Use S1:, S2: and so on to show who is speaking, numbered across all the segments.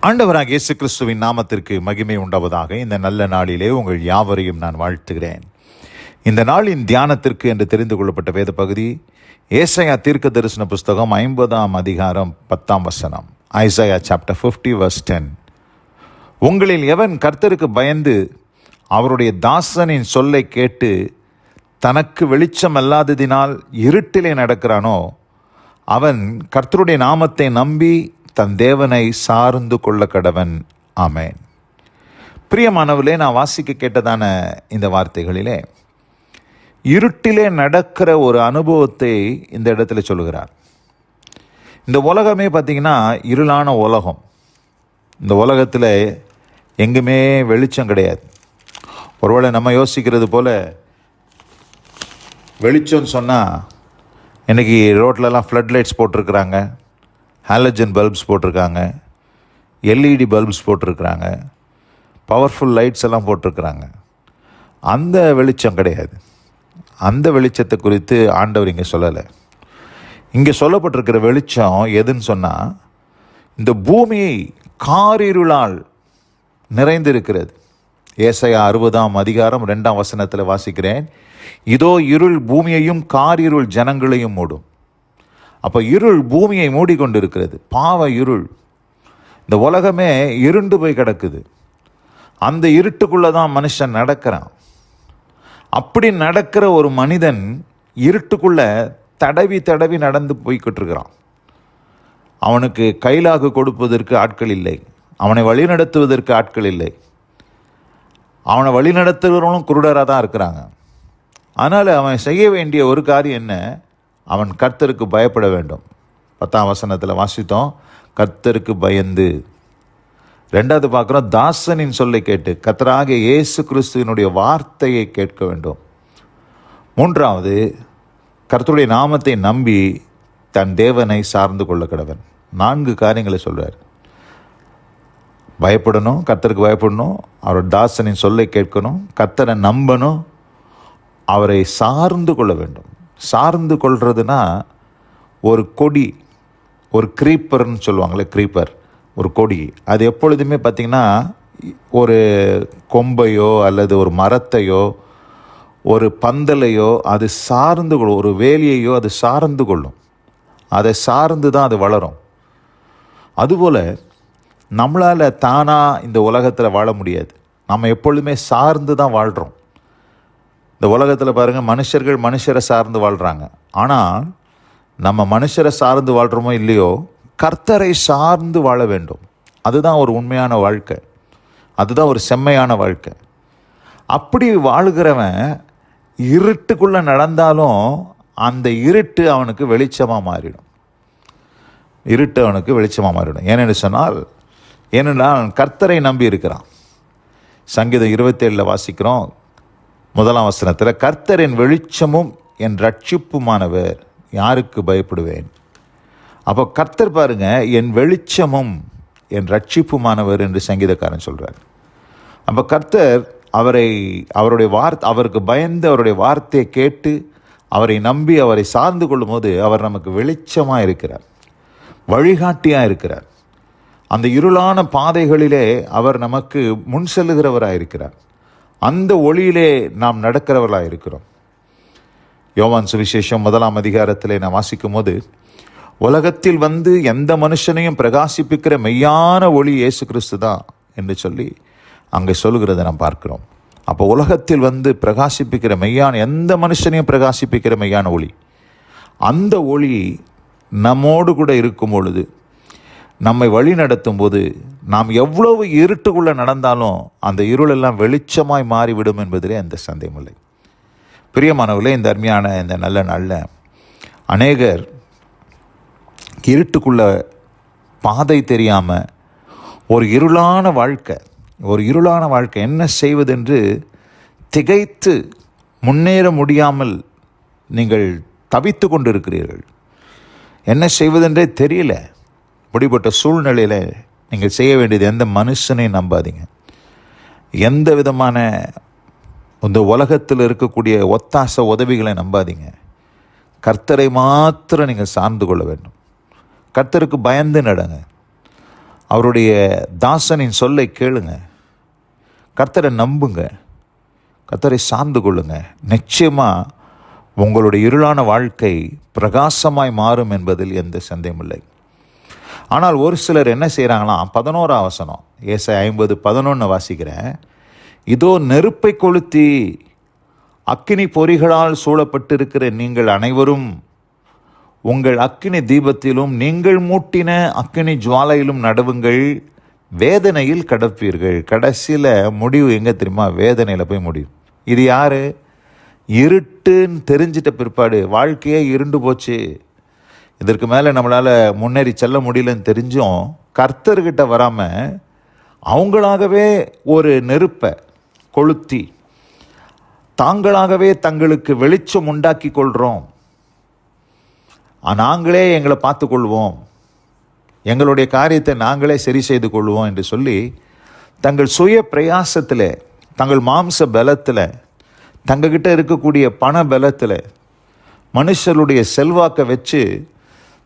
S1: ஆண்டவராகிய இயேசு கிறிஸ்துவின் நாமத்திற்கு மகிமை உண்டாவதாக. இந்த நல்ல நாளிலே உங்கள் யாவரையும் நான் வாழ்த்துகிறேன். இந்த நாளின் தியானத்திற்கு என்று தெரிந்து கொள்ளப்பட்ட வேத பகுதி ஏசாயா தீர்க்க தரிசன புஸ்தகம் 50ஆம் அதிகாரம் 10ஆம் வசனம். Isaiah chapter 50 verse 10. உங்களில் எவன் கர்த்தருக்கு பயந்து அவருடைய தாசனின் சொல்லை கேட்டு தனக்கு வெளிச்சம் அல்லாததினால் இருட்டிலே நடக்கிறானோ அவன் கர்த்தருடைய நாமத்தை நம்பி தன் தேவனை சார்ந்து கொள்ள கடவன். ஆமேன். பிரியமானவர்களே, நான் வாசிக்க கேட்டதான இந்த வார்த்தைகளிலே இருட்டிலே நடக்கிற ஒரு அனுபவத்தை இந்த இடத்துல சொல்லுகிறார். இந்த உலகமே பார்த்திங்கன்னா இருளான உலகம். இந்த உலகத்தில் எங்குமே வெளிச்சம் கிடையாது. ஒருவேளை நம்ம யோசிக்கிறது போல் வெளிச்சம்னு சொன்னால் இன்றைக்கி ரோட்லலாம் ஃப்ளட் லைட்ஸ் போட்டிருக்கிறாங்க, ஹாலஜன் பல்ப்ஸ் போட்டிருக்காங்க, எல்இடி பல்ப்ஸ் போட்டிருக்கிறாங்க, பவர்ஃபுல் லைட்ஸ் எல்லாம் போட்டிருக்கிறாங்க. அந்த வெளிச்சம் கிடையாது. அந்த வெளிச்சத்தை குறித்து ஆண்டவர் இங்கே சொல்லலை. இங்கே சொல்லப்பட்டிருக்கிற வெளிச்சம் எதுன்னு சொன்னால் இந்த பூமி காரிருளால் நிறைந்திருக்கிறது. ஏசாயா 60ஆம் அதிகாரம் 2ஆம் வசனத்தில் வாசிக்கிறேன், இதோ இருள் பூமியையும் காரிருள் ஜனங்களையும் மூடும். அப்போ இருள் பூமியை மூடிக்கொண்டு இருக்கிறது, பாவ இருள். இந்த உலகமே இருண்டு போய் கிடக்குது. அந்த இருட்டுக்குள்ளே தான் மனுஷன் நடக்கிறான். அப்படி நடக்கிற ஒரு மனிதன் இருட்டுக்குள்ளே தடவி தடவி நடந்து போய்கிட்டு இருக்கிறான். அவனுக்கு கைலாகு கொடுப்பதற்கு ஆட்கள் இல்லை, அவனை வழிநடத்துவதற்கு ஆட்கள் இல்லை. அவனை வழிநடத்துகிறவனும் குருடராக தான் இருக்கிறாங்க. அதனால் அவன் செய்ய வேண்டிய ஒரு காரியம் என்ன? அவன் கர்த்தருக்கு பயப்பட வேண்டும். 10ஆம் வசனத்தில் வாசித்தோம், கர்த்தருக்கு பயந்து. 2வது பார்க்குறோம், தாசனின் சொல்லை கேட்டு கர்த்தராகிய இயேசு கிறிஸ்துவினுடைய வார்த்தையை கேட்க வேண்டும். 3வது, கர்த்தருடைய நாமத்தை நம்பி தன் தேவனை சார்ந்து கொள்ள கடவன். 4 காரியங்களை சொல்கிறார். பயப்படணும், கர்த்தருக்கு பயப்படணும், அவரோட தாசனின் சொல்லை கேட்கணும், கர்த்தரை நம்பணும், அவரை சார்ந்து கொள்ள வேண்டும். சார்ந்து கொள்றதுனா ஒரு கொடி, ஒரு க்ரீப்பர்னு சொல்லுவாங்களே, க்ரீப்பர் ஒரு கொடி. அது எப்பொழுதுமே பார்த்திங்கன்னா ஒரு கொம்பையோ அல்லது ஒரு மரத்தையோ ஒரு பந்தலையோ அது சார்ந்து கொள்ளும், ஒரு வேலியையோ அது சார்ந்து கொள்ளும். அதை சார்ந்து தான் அது வளரும். அதுபோல் நம்மளால் தானாக இந்த உலகத்தில் வாழ முடியாது. நம்ம எப்பொழுதுமே சார்ந்து தான் வாழ்கிறோம். இந்த உலகத்தில் பாருங்கள், மனுஷரை சார்ந்து வாழ்கிறாங்க. ஆனால் நம்ம மனுஷரை சார்ந்து வாழ்கிறோமோ இல்லையோ, கர்த்தரை சார்ந்து வாழ வேண்டும். அதுதான் ஒரு உண்மையான வாழ்க்கை, அதுதான் ஒரு செம்மையான வாழ்க்கை. அப்படி வாழ்கிறவன் இருட்டுக்குள்ளே நடந்தாலும் அந்த இருட்டு அவனுக்கு வெளிச்சமாக மாறிடும். இருட்டு அவனுக்கு வெளிச்சமாக மாறிடும். ஏனென்றால் கர்த்தரை நம்பி இருக்கிறான். சங்கீதம் 27 வாசிக்கிறோம், 1ஆம் வசனத்தில், கர்த்தரின் வெளிச்சமும் என் ரட்சிப்புமானவர், யாருக்கு பயப்படுவேன்? அப்போ கர்த்தர் பாருங்க, என் வெளிச்சமும் என் ரட்சிப்புமானவர் என்று சங்கீதக்காரன் சொல்கிறார். அப்போ கர்த்தர் அவருக்கு பயந்து அவருடைய வார்த்தையை கேட்டு அவரை நம்பி அவரை சார்ந்து கொள்ளும் போது அவர் நமக்கு வெளிச்சமாக இருக்கிறார், வழிகாட்டியாக இருக்கிறார். அந்த இருளான பாதைகளிலே அவர் நமக்கு முன் செல்லுகிறவராக இருக்கிறார். அந்த ஒளியிலே நாம் நடக்கிறவர்களாக இருக்கிறோம். யோவான் சுவிசேஷம் 1ஆம் அதிகாரத்தில் நான் வாசிக்கும் போது, உலகத்தில் வந்து எந்த மனுஷனையும் பிரகாசிப்பிக்கிற மெய்யான ஒளி இயேசு கிறிஸ்து தான் என்று சொல்லி அங்கே சொல்லுகிறத நாம் பார்க்கிறோம். அப்போ உலகத்தில் வந்து பிரகாசிப்பிக்கிற எந்த மனுஷனையும் பிரகாசிப்பிக்கிற மெய்யான ஒளி, அந்த ஒளி நம்மோடு கூட இருக்கும் பொழுது, நம்மை வழி நடத்தும் போது, நாம் எவ்வளவு இருட்டுக்குள்ளே நடந்தாலும் அந்த இருளெல்லாம் வெளிச்சமாய் மாறிவிடும் என்பதிலே எந்த சந்தேகமில்லை. பிரியமானவர்களே, இந்த அருமையான இந்த நல்ல நாளில் அநேகர் இருட்டுக்குள்ளே பாதை தெரியாமல் ஒரு இருளான வாழ்க்கை என்ன செய்வதென்று திகைத்து முன்னேற முடியாமல் நீங்கள் தவித்து கொண்டு இருக்கிறீர்கள். என்ன செய்வதென்றே தெரியல. இப்படிப்பட்ட சூழ்நிலையில் நீங்கள் செய்ய வேண்டியது, எந்த மனுஷனையும் நம்பாதீங்க. எந்த விதமான இந்த உலகத்தில் இருக்கக்கூடிய ஒத்தாசை உதவிகளை நம்பாதீங்க. கர்த்தரை மாத்திரம் நீங்கள் சார்ந்து கொள்ள வேண்டும். கர்த்தருக்கு பயந்து நடங்க. அவருடைய தாசனின் சொல்லை கேளுங்க, கர்த்தரை நம்புங்க, கர்த்தரை சார்ந்து கொள்ளுங்க. நிச்சயமாக உங்களுடைய இருளான வாழ்க்கை பிரகாசமாய் மாறும் என்பதில் எந்த சந்தேகமில்லை. ஆனால் ஒரு சிலர் என்ன செய்கிறாங்களாம், 11ஆம் வசனம், ஏசாயா 50:11 வாசிக்கிறேன். இதோ நெருப்பை கொளுத்தி அக்கினி பொறிகளால் சூழப்பட்டிருக்கிற நீங்கள் அனைவரும் உங்கள் அக்கினி தீபத்திலும் நீங்கள் மூட்டின அக்கினி ஜுவாலையிலும் நடுவுங்கள், வேதனையில் கடப்பீர்கள். கடைசியில் முடிவு எங்கே தெரியுமா? வேதனையில் போய் முடியும். இது யார்? இருட்டுன்னு தெரிஞ்சிட்ட பிற்பாடு வாழ்க்கையே இருண்டு போச்சு, இதற்கு மேலே நம்மளால் முன்னேறி செல்ல முடியலன்னு தெரிஞ்சும் கர்த்தர்கிட்ட வராமல் அவங்களாகவே ஒரு நெருப்பை கொளுத்தி தாங்களாகவே தங்களுக்கு வெளிச்சம் உண்டாக்கி கொள்கிறோம், நாங்களே எங்களை பார்த்து கொள்வோம், எங்களுடைய காரியத்தை நாங்களே சரி செய்து கொள்வோம் என்று சொல்லி தங்கள் சுய பிரயாசத்தில், தங்கள் மாம்ச பலத்தில், தங்ககிட்ட இருக்கக்கூடிய பண பலத்தில், மனுஷருடைய செல்வாக்கை வச்சு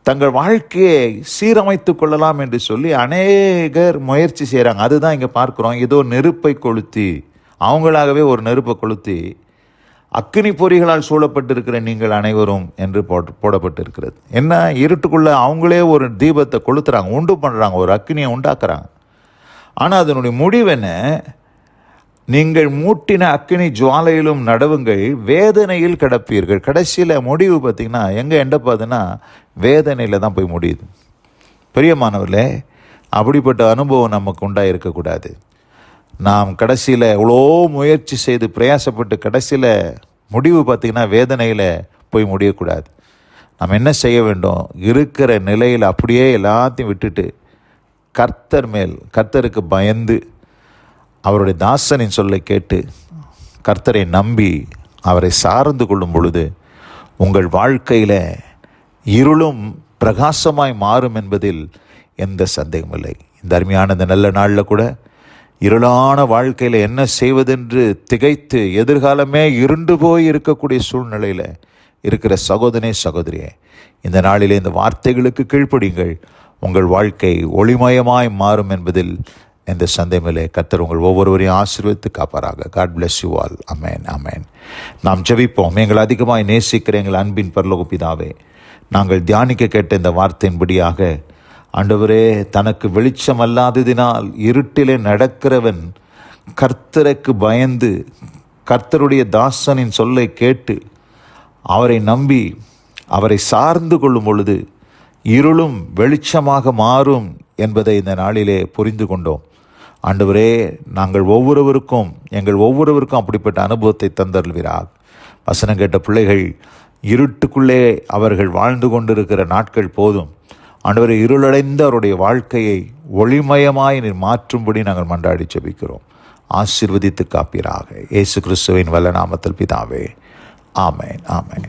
S1: தங்கள் வாழ்க்கையை சீரமைத்து கொள்ளலாம் என்று சொல்லி அநேகர் முயற்சி செய்கிறாங்க. அதுதான் இங்கே பார்க்குறோம். ஏதோ நெருப்பை கொளுத்தி, அவங்களாகவே ஒரு நெருப்பை கொளுத்தி அக்கினி பொறிகளால் சூழப்பட்டிருக்கிற நீங்கள் அனைவரும் என்று போடப்பட்டிருக்கிறது. என்ன, இருட்டுக்குள்ளே அவங்களே ஒரு தீபத்தை கொளுத்துறாங்க, உண்டு பண்ணுறாங்க, ஒரு அக்கினியை உண்டாக்குறாங்க. ஆனால் அதனுடைய முடிவு என்ன? நீங்கள் மூட்டின அக்கினி ஜுவாலையிலும் நடுவுங்கள், வேதனையில் கிடப்பீர்கள். கடைசியில் முடிவு பார்த்திங்கன்னா எங்கே எண்ட பார்த்துன்னா வேதனையில் தான் போய் முடியுது. பிரியமானவர்களே, அப்படிப்பட்ட அனுபவம் நமக்கு உண்டாக இருக்கக்கூடாது. நாம் கடைசியில் எவ்வளோ முயற்சி செய்து பிரயாசப்பட்டு கடைசியில் முடிவு பார்த்திங்கன்னா வேதனையில் போய் முடியக்கூடாது. நாம் என்ன செய்ய வேண்டும்? இருக்கிற நிலையில் அப்படியே எல்லாத்தையும் விட்டுட்டு கர்த்தருக்கு பயந்து அவருடைய தாசனின் சொல்லை கேட்டு கர்த்தரை நம்பி அவரை சார்ந்து கொள்ளும் பொழுது உங்கள் வாழ்க்கையில் இருளும் பிரகாசமாய் மாறும் என்பதில் எந்த சந்தேகமில்லை. இந்த அருமையான இந்த நல்ல நாளில் கூட இருளான வாழ்க்கையில் என்ன செய்வதென்று திகைத்து எதிர்காலமே இருண்டு போய் இருக்கக்கூடிய சூழ்நிலையில் இருக்கிற சகோதரியே, இந்த நாளிலே இந்த வார்த்தைகளுக்கு கீழ்ப்படியுங்கள். உங்கள் வாழ்க்கை ஒளிமயமாய் மாறும் என்பதில் எந்த சந்தேகமில்லை. கர்த்தர் உங்கள் ஒவ்வொருவரையும் ஆசீர்வதித்து காப்பாராக. God bless you all. Amen, amen. நாம் ஜெபிப்போம். எங்கள் அதிகமாய் நேசிக்கிற எங்கள் அன்பின் பரலோக பிதாவே, நாங்கள் தியானிக்க கேட்ட இந்த வார்த்தையின்படியாக ஆண்டவரே, தனக்கு வெளிச்சம் அல்லாததினால் இருட்டிலே நடக்கிறவன் கர்த்தருக்கு பயந்து கர்த்தருடைய தாசனின் சொல்லை கேட்டு அவரை நம்பி அவரை சார்ந்து கொள்ளும் பொழுது இருளும் வெளிச்சமாக மாறும் என்பதை இந்த நாளிலே புரிந்து கொண்டோம். ஆண்டவரே, எங்கள் ஒவ்வொருவருக்கும் அப்படிப்பட்ட அனுபவத்தை தந்தருள்வீராக. வசனம் கேட்ட பிள்ளைகள் இருட்டுக்குள்ளே அவர்கள் வாழ்ந்து கொண்டிருக்கிற நாட்கள் போதும். ஆண்டவரே, இருளடைந்த அவருடைய வாழ்க்கையை ஒளிமயமாய் நீர் மாற்றும்படி நாங்கள் மன்றாடி ஜெபிக்கிறோம். ஆசீர்வதித்து காப்பீராக. இயேசு கிறிஸ்துவின் வல்ல நாமத்தில் பிதாவே. ஆமென், ஆமென்.